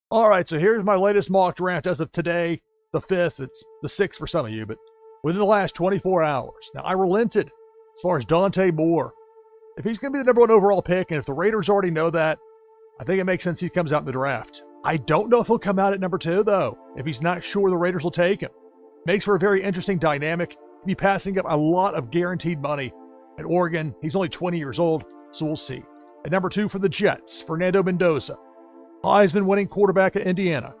All right, so here's my latest mock draft as of today, the 5th. It's the 6th for some of you, but within the last 24 hours. Now, I relented as far as Dante Moore. If he's going to be the number 1 overall pick, and if the Raiders already know that, I think it makes sense he comes out in the draft. I don't know if he'll come out at number 2, though, if he's not sure the Raiders will take him. Makes for a very interesting dynamic. He'll be passing up a lot of guaranteed money at Oregon. He's only 20 years old, so we'll see. At number 2 for the Jets, Fernando Mendoza, Heisman winning quarterback at Indiana.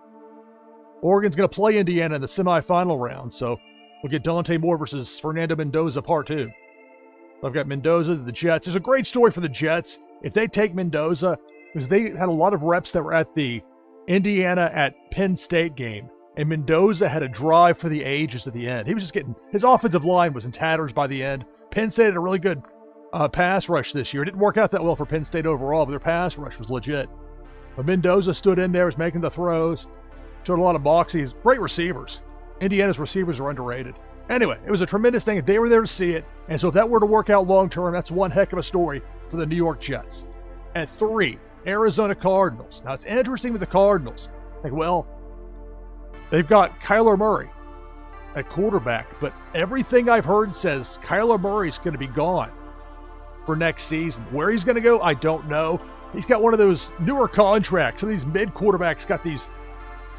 Oregon's going to play Indiana in the semifinal round, so we'll get Dante Moore versus Fernando Mendoza part 2. I've got Mendoza to the Jets. There's a great story for the Jets if they take Mendoza, because they had a lot of reps that were at the Indiana at Penn State game, and Mendoza had a drive for the ages at the end. He was just getting, his offensive line was in tatters by the end. Penn State had a really good pass rush this year. It didn't work out that well for Penn State overall, but their pass rush was legit. But Mendoza stood in there, was making the throws, showed a lot of moxie. He's great receivers. Indiana's receivers are underrated. Anyway, it was a tremendous thing. They were there to see it. And so if that were to work out long-term, that's one heck of a story for the New York Jets. At 3, Arizona Cardinals. Now, it's interesting with the Cardinals. Like, well, they've got Kyler Murray at quarterback, but everything I've heard says Kyler Murray's going to be gone for next season. Where he's going to go, I don't know. He's got one of those newer contracts. Some of these mid-quarterbacks got these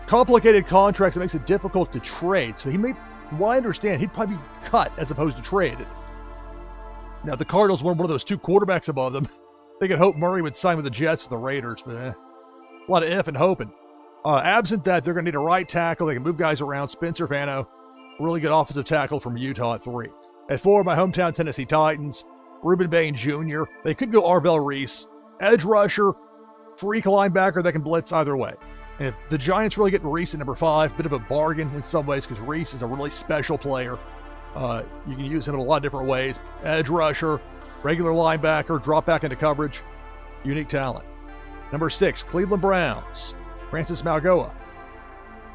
complicated contracts that makes it difficult to trade. So he may, from what I understand, he'd probably be cut as opposed to traded. Now, the Cardinals weren't one of those 2 quarterbacks above them. They could hope Murray would sign with the Jets or the Raiders, but a lot of if and hoping. Absent that, they're going to need a right tackle. They can move guys around. Spencer Vano, really good offensive tackle from Utah at 3. At 4, my hometown Tennessee Titans, Reuben Bain Jr. They could go Arvell Reese, edge rusher, freak linebacker that can blitz either way. And if the Giants really get Reese at number 5, bit of a bargain in some ways because Reese is a really special player. You can use him in a lot of different ways. Edge rusher, regular linebacker, drop back into coverage. Unique talent. Number 6, Cleveland Browns, Francis Malgoa.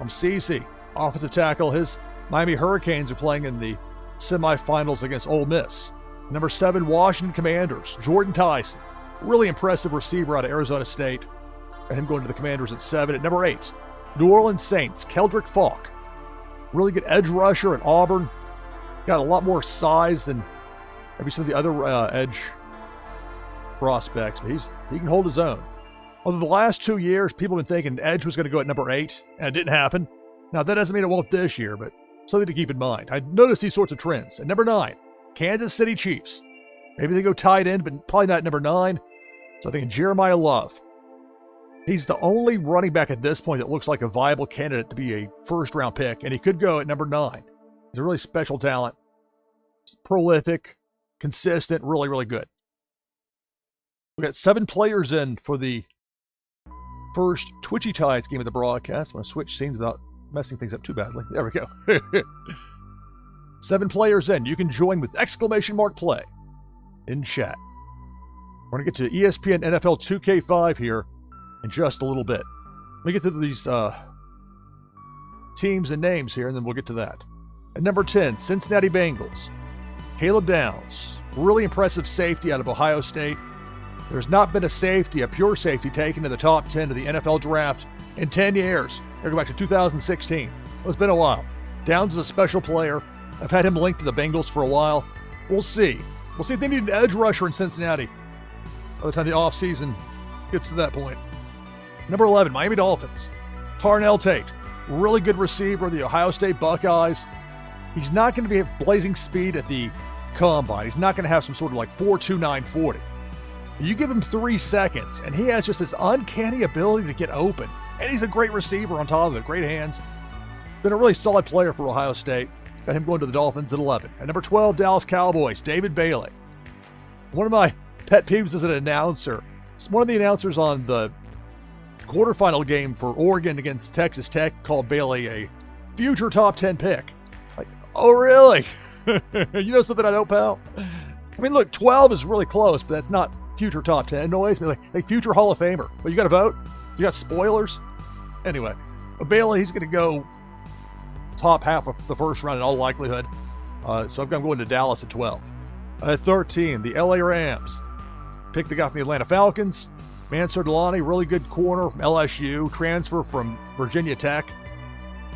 CC, offensive tackle. His Miami Hurricanes are playing in the semifinals against Ole Miss. Number 7, Washington Commanders, Jordan Tyson. Really impressive receiver out of Arizona State. Got him going to the Commanders at 7. At number 8, New Orleans Saints, Keldrick Falk. Really good edge rusher at Auburn. Got a lot more size than maybe some of the other edge prospects, but he can hold his own. Although the last 2 years, people have been thinking edge was going to go at number 8, and it didn't happen. Now, that doesn't mean it won't this year, but something to keep in mind. I noticed these sorts of trends. At number 9, Kansas City Chiefs. Maybe they go tight end, but probably not at number 9. So I think Jeremiah Love. He's the only running back at this point that looks like a viable candidate to be a first-round pick, and he could go at number 9. He's a really special talent. He's prolific, consistent, really, really good. We've got 7 players in for the first Twitchy Tides game of the broadcast. I'm going to switch scenes without messing things up too badly. There we go. 7 players in. You can join with !play in chat. We're going to get to ESPN NFL 2K5 here in just a little bit. Let me get to these teams and names here, and then we'll get to that. At number 10, Cincinnati Bengals, Caleb Downs. Really impressive safety out of Ohio State. There's not been a safety, a pure safety, taken in the top 10 of the NFL draft in 10 years. I go back to 2016. It's been a while. Downs is a special player. I've had him linked to the Bengals for a while. We'll see. We'll see if they need an edge rusher in Cincinnati by the time the offseason gets to that point. Number 11, Miami Dolphins, Carnell Tate. Really good receiver of the Ohio State Buckeyes. He's not going to be blazing speed at the combine. He's not going to have some sort of like 4.29 40. You give him 3 seconds, and he has just this uncanny ability to get open. And he's a great receiver on top of it. Great hands. Been a really solid player for Ohio State. Got him going to the Dolphins at 11. At number 12, Dallas Cowboys, David Bailey. One of my pet peeves as an announcer. It's one of the announcers on the quarterfinal game for Oregon against Texas Tech called Bailey a future top 10 pick. Like, oh, really? You know something I don't, pal? I mean, look, 12 is really close, but that's not future top 10. It annoys me. Like future Hall of Famer. But you got to vote? You got spoilers? Anyway, Bailey, he's going to go top half of the first round in all likelihood. So I'm going to Dallas at 12. At 13, the LA Rams. Pick the guy from the Atlanta Falcons, Mansour Delani, really good corner from LSU, transfer from Virginia Tech.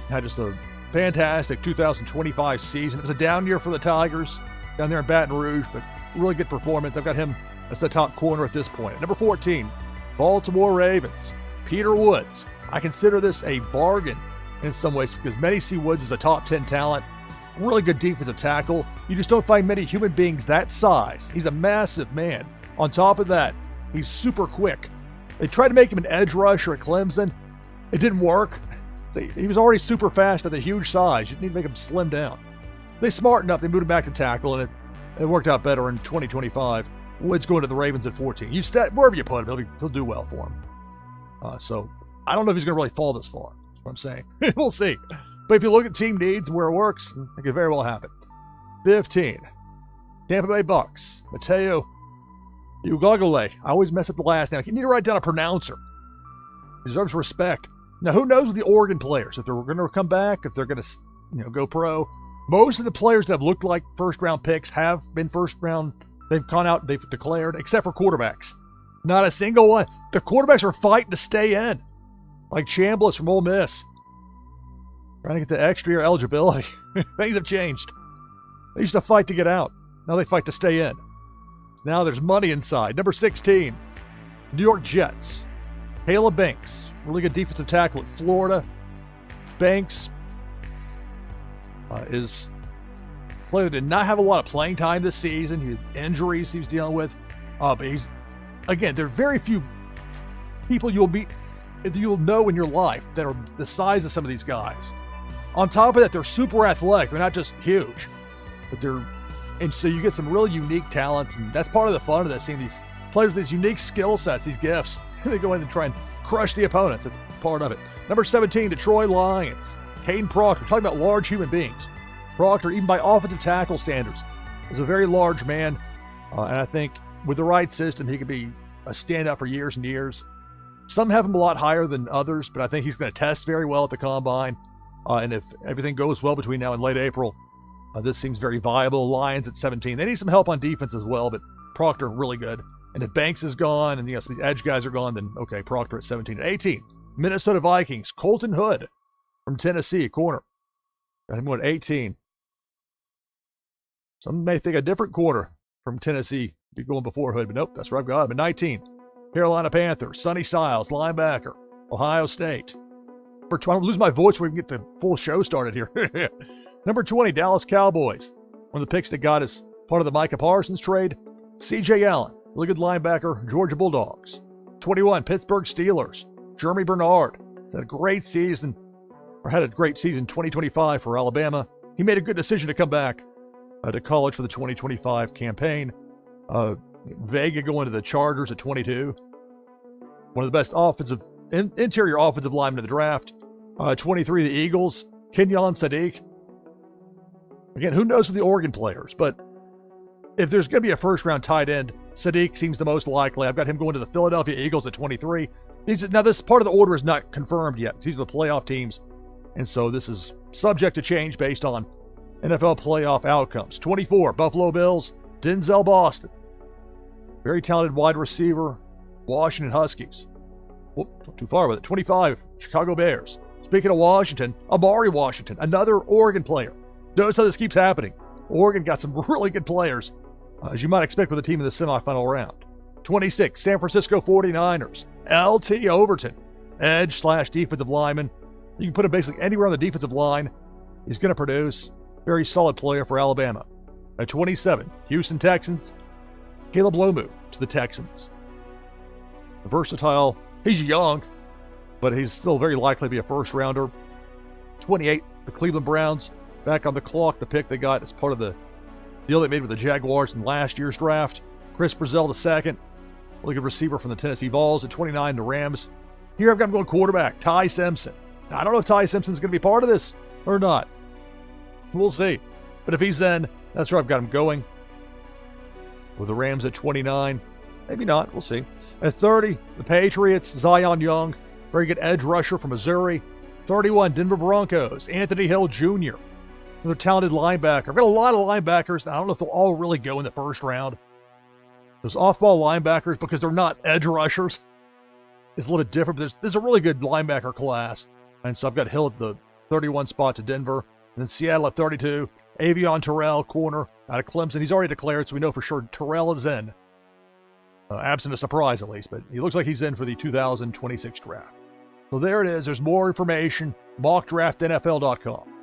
Had just a fantastic 2025 season. It was a down year for the Tigers down there in Baton Rouge, but really good performance. I've got him as the top corner at this point. At number 14, Baltimore Ravens, Peter Woods. I consider this a bargain in some ways because many see Woods as a top 10 talent. Really good defensive tackle. You just don't find many human beings that size. He's a massive man. On top of that, he's super quick. They tried to make him an edge rusher at Clemson. It didn't work. He was already super fast at the huge size. You need to make him slim down. They smartened up. They moved him back to tackle, and it worked out better in 2025. Woods going to the Ravens at 14. Wherever you put him, he'll do well for him. So I don't know if he's going to really fall this far. That's what I'm saying. We'll see. But if you look at team needs and where it works, it could very well happen. 15, Tampa Bay Bucks, Mateo Ugagale. I always mess up the last name. You need to write down a pronouncer. He deserves respect. Now, who knows with the Oregon players, if they're going to come back, if they're going to go pro. Most of the players that have looked like first-round picks have been first-round. They've gone out, they've declared, except for quarterbacks. Not a single one. The quarterbacks are fighting to stay in, like Chambliss from Ole Miss. Trying to get the extra year eligibility. Things have changed. They used to fight to get out. Now they fight to stay in. Now there's money inside. Number 16, New York Jets. Caleb Banks, really good defensive tackle at Florida. Banks is a player that did not have a lot of playing time this season. He had injuries he was dealing with. But there are very few people you'll know in your life that are the size of some of these guys. On top of that, they're super athletic. They're not just huge, but and so you get some really unique talents, and that's part of the fun of this, seeing these players with these unique skill sets, these gifts. They go in and try and crush the opponents. That's part of it. Number 17, Detroit Lions. Caden Proctor, talking about large human beings. Proctor, even by offensive tackle standards, is a very large man, and I think with the right system, he could be a standout for years and years. Some have him a lot higher than others, but I think he's going to test very well at the Combine. And if everything goes well between now and late April, this seems very viable. Lions at 17. They need some help on defense as well, but Proctor, really good. And if Banks is gone and some of these edge guys are gone, then okay, Proctor at 17. At 18, Minnesota Vikings. Colton Hood from Tennessee, corner. Got him going at 18. Some may think a different corner from Tennessee be going before Hood, but nope, that's where I've got him. At 19, Carolina Panthers. Sonny Styles, linebacker, Ohio State. I'm going to lose my voice so we can get the full show started here. Number 20, Dallas Cowboys. One of the picks that got as part of the Micah Parsons trade. C.J. Allen, really good linebacker, Georgia Bulldogs. 21, Pittsburgh Steelers. Jeremy Bernard had a great season 2025 for Alabama. He made a good decision to come back to college for the 2025 campaign. Vega going to the Chargers at 22. One of the best interior offensive linemen of the draft. 23, the Eagles. Kenyon Sadiq. Again, who knows with the Oregon players, but if there's going to be a first-round tight end, Sadiq seems the most likely. I've got him going to the Philadelphia Eagles at 23. Now, this part of the order is not confirmed yet because these are the playoff teams, and so this is subject to change based on NFL playoff outcomes. 24, Buffalo Bills. Denzel Boston. Very talented wide receiver. Washington Huskies. Not too far with it. 25, Chicago Bears. Speaking of Washington, Amari Washington, another Oregon player. Notice how this keeps happening. Oregon got some really good players, as you might expect with a team in the semifinal round. 26, San Francisco 49ers. LT Overton, edge/defensive lineman. You can put him basically anywhere on the defensive line. He's going to produce. Very solid player for Alabama. At 27, Houston Texans. Caleb Lomu to the Texans. Versatile. He's young, but he's still very likely to be a first-rounder. 28, the Cleveland Browns. Back on the clock, the pick they got as part of the deal they made with the Jaguars in last year's draft. Chris Brazell II, really good receiver from the Tennessee Vols. At 29, the Rams. Here I've got him going quarterback, Ty Simpson. Now, I don't know if Ty Simpson's going to be part of this or not. We'll see. But if he's in, that's where I've got him going. With the Rams at 29. Maybe not. We'll see. At 30, the Patriots, Zion Young. Very good edge rusher from Missouri. 31, Denver Broncos, Anthony Hill Jr. Another talented linebacker. I've got a lot of linebackers. I don't know if they'll all really go in the first round. Those off-ball linebackers, because they're not edge rushers, is a little bit different. But there's a really good linebacker class. And so I've got Hill at the 31 spot to Denver. And then Seattle at 32. Avion Terrell, corner, out of Clemson. He's already declared, so we know for sure Terrell is in. Absent a surprise, at least. But he looks like he's in for the 2026 draft. So there it is. There's more information. MockDraftNFL.com.